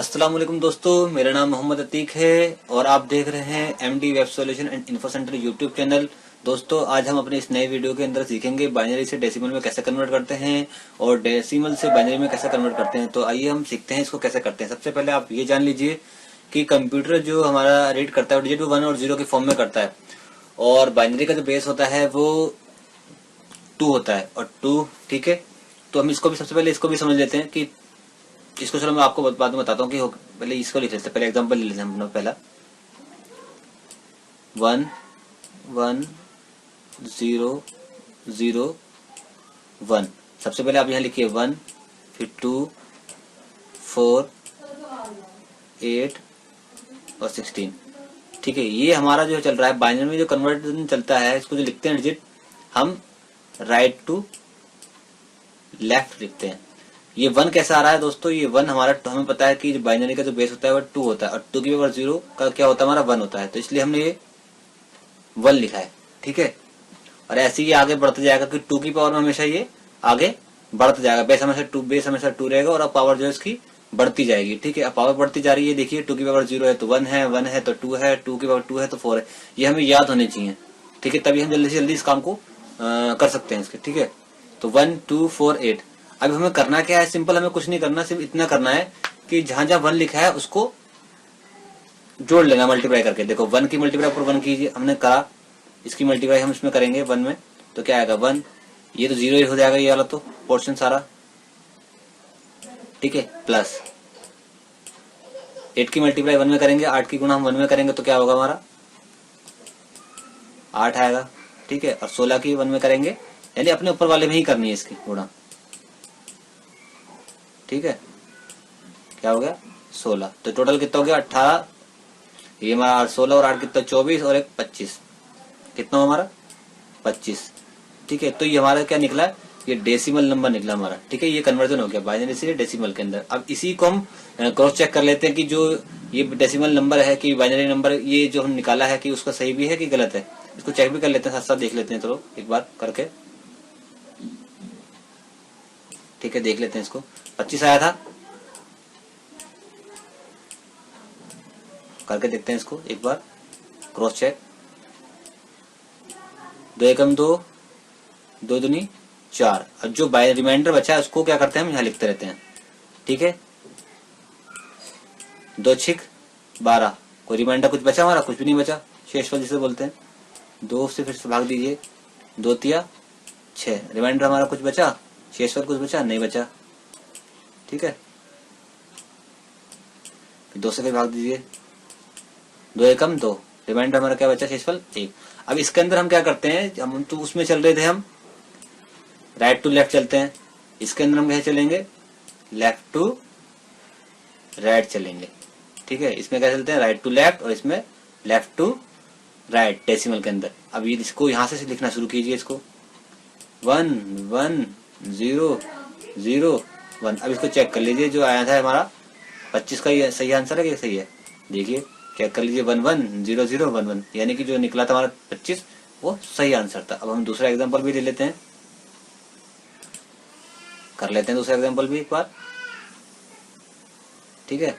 अस्सलाम वालेकुम दोस्तों, मेरा नाम मोहम्मद अतीक है और आप देख रहे हैं MD web solution and info centre YouTube channel. दोस्तों, आज हम अपने इस नए वीडियो के अंदर सीखेंगे बाइनरी से डेसिमल में कैसे कन्वर्ट करते हैं और डेसिमल से बाइनरी में कैसे कन्वर्ट करते हैं। तो आइए हम सीखते हैं इसको कैसे करते हैं। सबसे पहले आप ये जान लीजिए कि कंप्यूटर जो हमारा रीड करता है डिजिट 1 और 0 के फॉर्म में करता है और बाइनरी का जो बेस होता है वो 2 होता है और 2, ठीक है। तो हम इसको भी सबसे पहले इसको भी समझ लेते हैं कि इसको, चलो मैं आपको बाद में बताता हूँ कि पहले इसको लिख लेते हैं। पहले एग्जांपल ले लेते हैं हम। पहला 1 1 0 0 1। सबसे पहले आप यहाँ लिखिए 1, फिर 2 4 8 और 16, ठीक है। ये हमारा जो चल रहा है बाइनरी में जो कन्वर्जन चलता है, इसको जो लिखते हैं डिजिट, हम राइट टू लेफ्ट लिखते हैं। ये 1 कैसा आ रहा है दोस्तों? ये 1 हमारा, तो हमें पता है कि बाइनरी का जो बेस होता है वो 2 होता है और 2 की पावर 0 का क्या होता है, हमारा 1 होता है। तो इसलिए हमने ये 1 लिखा है, ठीक है। और ऐसे ही आगे बढ़ते जाएगा कि 2 की पावर में हमेशा ये आगे बढ़ता जाएगा। बेस हमेशा 2 रहेगा और अब पावर जो है इसकी बढ़ती जाएगी, ठीक है। अब पावर बढ़ती जा रही है, देखिए 2 की पावर 0 है तो 1 है, 1 है तो 2 है, 2 की पावर 2 है तो 4 है। ये हमें याद होने चाहिए, ठीक है, तभी हम जल्दी से जल्दी इस काम को कर सकते हैं इसके, ठीक है। तो 1 2 4 8। अब हमें करना क्या है? सिंपल, हमें कुछ नहीं करना, सिर्फ इतना करना है कि जहां जहां 1 लिखा है उसको जोड़ लेना मल्टीप्लाई करके। देखो 1 की मल्टीप्लाई पर 1 कीजिए, हमने करा, इसकी मल्टीप्लाई हम इसमें करेंगे 1 में, तो क्या आएगा 1। ये तो 0 ही हो जाएगा, ये वाला तो पोर्शन सारा, ठीक है। प्लस 8 की मल्टीप्लाई 1 में करेंगे, 8 की गुणा हम 1 में करेंगे तो क्या होगा, हमारा 8 आएगा, ठीक है। और 16 की 1 में करेंगे, यानी अपने ऊपर वाले में ही करनी है इसकी गुणा, ठीक है। क्या हो गया 16। तो टोटल कितना हो गया 18। ये हमारा 16 और 8 कितना, 24 और 1 25। कितना हो हमारा 25, ठीक है। तो ये हमारा क्या निकला, ये डेसिमल नंबर निकला हमारा, ठीक है। ये कन्वर्जन हो गया बाइनरी से डेसिमल के अंदर। अब इसी को हम क्रॉस चेक कर लेते हैं कि जो ये डेसिमल नंबर है कि बाइनरी नंबर ये जो हम निकाला है कि उसका सही भी है कि गलत है। इसको चेक भी कर लेते हैं, साथ साथ देख लेते हैं, चलो एक बार करके, ठीक है। देख लेते हैं इसको। 25 आया था, करके देखते हैं इसको एक बार क्रॉस चेक। 2 एकम 2, 2 दूनी 4। अब जो बाय रिमाइंडर बचा है उसको क्या करते हैं, हम यहाँ लिखते रहते हैं, ठीक है। 2 छिक 12। कोई रिमाइंडर कुछ बचा हमारा? कुछ भी नहीं बचा, शेषफल जिसे बोलते हैं। 2 से फिर से भाग दीजिए, 2 तिया 6। रिमाइंडर हमारा कुछ बचा? शेषफल कुछ बचा? नहीं बचा, ठीक है। 2 से फिर भाग दीजिए, 2 एकम 2। रिमाइंडर हमारा क्या बचा? शेषफल 1। अब इसके अंदर हम क्या करते हैं, हम तो उसमें चल रहे थे, हम राइट टू लेफ्ट चलते हैं। इसके अंदर हम क्या चलेंगे, लेफ्ट टू राइट चलेंगे, ठीक है। इसमें क्या चलते हैं, राइट टू लेफ्ट, और इसमें लेफ्ट टू राइट डेसिमल के अंदर। अब ये इसको यहां से लिखना शुरू कीजिए, इसको 1 1 0 0 1। अब इसको चेक कर लीजिए, जो आया था हमारा 25 का ये सही आंसर है कि सही है? देखिए चेक कर लीजिए, 1 1 0 0 1 1, यानी कि जो निकला था हमारा 25 वो सही आंसर था। अब हम दूसरा एग्जांपल भी ले लेते हैं, कर लेते हैं दूसरा एग्जांपल भी एक बार, ठीक है।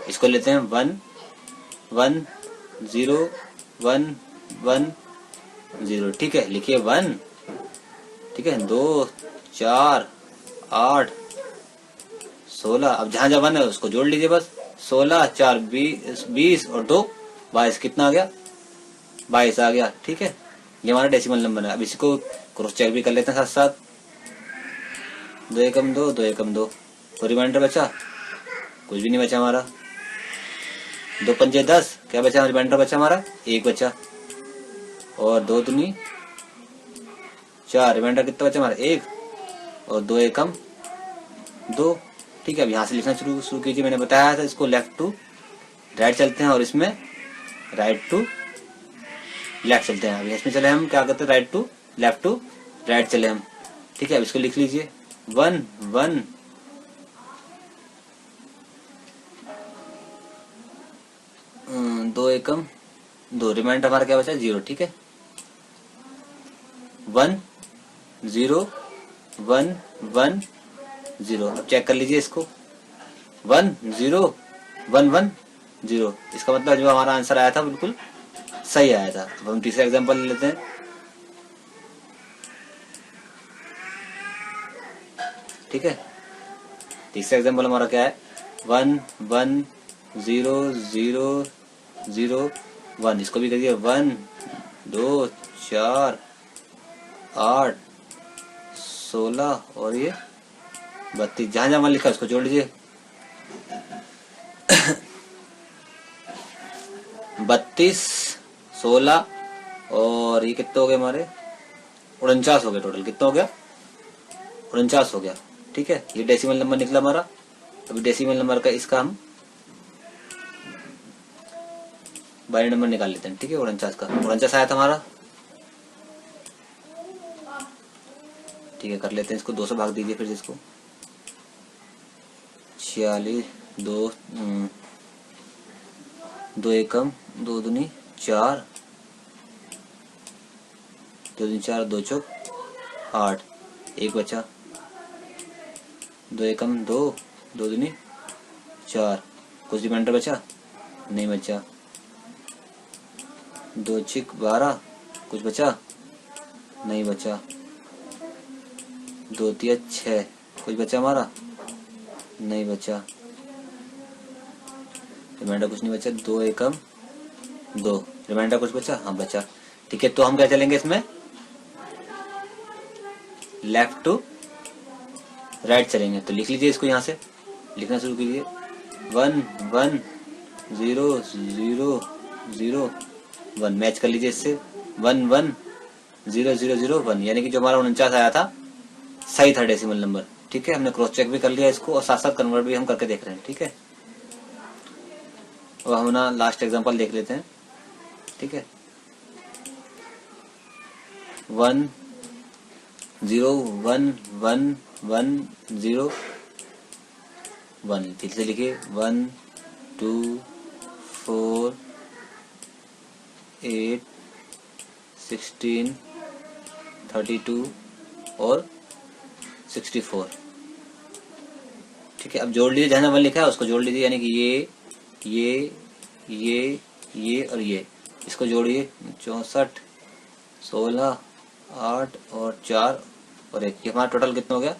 इसको लेते हैं 1 1 0 1 1 0, ठीक है। लिखिए 1, ठीक है। 2 4 8 16। अब जहां जहां 1 है उसको जोड़ लीजिए बस। 16 4 20 और 2 22। कितना आ गया? 22 आ गया, ठीक है। ये हमारा डेसिमल नंबर है। अब इसको क्रॉस चेक भी कर लेते हैं साथ साथ। 2 एकम 2, 2 एकम 2। कोई रिमाइंडर बचा? कुछ भी नहीं बचा हमारा। 2 पंजे 10। क्या बचा? रिमाइंडर बचा हमारा 1 बचा। और 2 दूनी 4। रिमाइंडर कितना बचा हमारा? 1। और 2 एकम 2, ठीक है। अब यहाँ से लिखना शुरू कीजिए। मैंने बताया था इसको लेफ्ट टू राइट चलते हैं और इसमें राइट टू लेफ्ट चलते हैं। अब इसमें चले हम क्या करते हैं, right to left to right चले हम, ठीक है। अब इसको लिख लीजिए 1 1 2 एकम 2। रिमाइंडर हमारा क्या बचा? 0, ठीक है। 1 0 1 1 0। अब चेक कर लीजिए इसको, 1 0 1 1 0। इसका मतलब जो हमारा आंसर आया था बिल्कुल सही आया था। अब हम तीसरा एग्जांपल ले लेते हैं। ठीक है, तीसरा एग्जांपल हमारा क्या है, 1 1 0 0 0 1। इसको भी करिए 1 2 4 8 16 और ये 32। जहां जहां लिखा है उसको जोड़ लीजिए। 32 16 और ये कितने हो गए हमारे, 49 हो गए टोटल। कितना हो गया, 49 हो गया। ठीक है, ये डेसिमल नंबर निकला हमारा। अभी डेसिमल नंबर का इसका हम बाइनरी नंबर निकाल लेते हैं। ठीक है, 49 का 49 आया था हमारा। ठीक है, कर लेते हैं इसको, 2 से भाग दीजिए फिर इसको। 46 2 2 एकम 2 दूनी 4 2 दूनी 4 2 चौक 8, एक बचा। 2 एकम 2 2 दूनी 4, कुछ रिमाइंडर बचा नहीं बचा। 2 छिक 12, कुछ बचा नहीं बचा। 2 तिया 6, कुछ बचा हमारा नहीं बचा। रिमाइंडर कुछ नहीं बचा। 2 एकम 2, रिमाइंडर कुछ बचा, हाँ बचा। ठीक है, तो हम क्या चलेंगे इसमें, लेफ्ट टू राइट चलेंगे। तो लिख लीजिए इसको, यहाँ से लिखना शुरू कीजिए। 1 1 0 0 0 1, मैच कर लीजिए इससे। 1 1 0 0 0 1, यानी कि जो हमारा 49 आया था सही था डेसिमल नंबर। ठीक है, हमने क्रॉस चेक भी कर लिया इसको और साथ साथ कन्वर्ट भी हम करके देख रहे हैं। ठीक है, और हम ना लास्ट एग्जांपल देख लेते हैं। ठीक है, 1 0 1 1 1 0 1। फिर से लिखिए 1 2 4 8 16 32 और 64। ठीक है, अब जोड़ लीजिए, जहां 1 लिखा है उसको जोड़ लीजिए, यानी कि ये और ये, इसको जोड़िए। 64 16 8 और 4 और 1, ये हमारा टोटल कितना हो गया,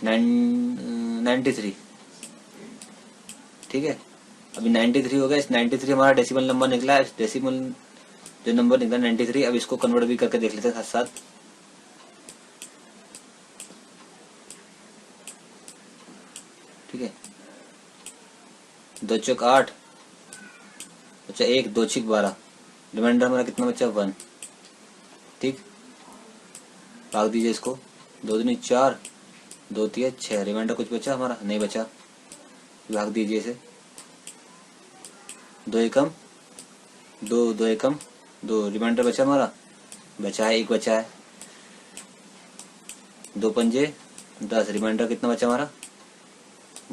93। ठीक है, अभी 93 हो गया। इस 93 हमारा डेसिमल नंबर निकला है। इस डेसिमल जो नंबर निकला 93, अब इसको कन्वर्ट भी करके देख लेते हैं साथ साथ। ठीक है, 2 चौक 8 बचा 1, 2 छिक 12, रिमाइंडर हमारा कितना बचा 1। ठीक, भाग दीजिए इसको। 2 दूनी 4 2 तिया 6, रिमाइंडर कुछ बचा हमारा नहीं बचा, भाग दीजिए इसे। 2 एकम 2 2 एकम 2, रिमाइंडर बचा हमारा, बचा है 1 बचा है। 2 पंजे 10, रिमाइंडर कितना बचा हमारा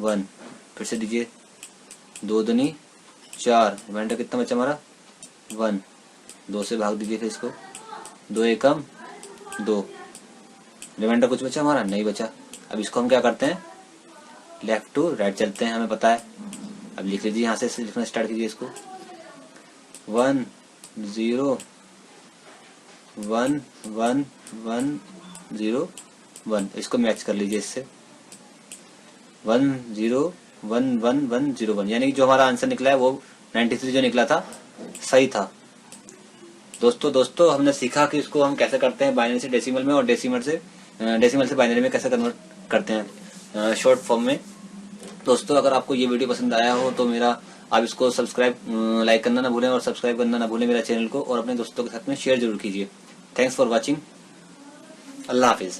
1। फिर से दीजिए। 2 दूनी 4, रिमाइंडर कितना बचा हमारा 1। 2 से भाग दीजिए फिर इसको। 2 एकम 2, रिमाइंडर कुछ बचा हमारा नहीं बचा। अब इसको हम क्या करते हैं, लेफ्ट टू राइट चलते हैं, हमें पता है। अब लिख लीजिए, यहाँ से लिखना स्टार्ट कीजिए इसको। 1 0 1 1 1 0 1, इसको मैच कर लीजिए इससे। 1 0 1 1 1 0 1, यानी कि जो हमारा आंसर निकला है वो 93 जो निकला था सही था। दोस्तों हमने सीखा कि इसको हम कैसे करते हैं बाइनरी से डेसिमल में, और डेसिमल से बाइनरी में कैसे कन्वर्ट करते हैं शॉर्ट फॉर्म में। दोस्तों, अगर आपको ये वीडियो पसंद आया हो तो आप इसको लाइक करना ना भूलें और सब्सक्राइब करना ना भूलें मेरा चैनल को, और अपने दोस्तों के साथ में शेयर जरूर कीजिए। Thanks for watching. Allah Hafiz.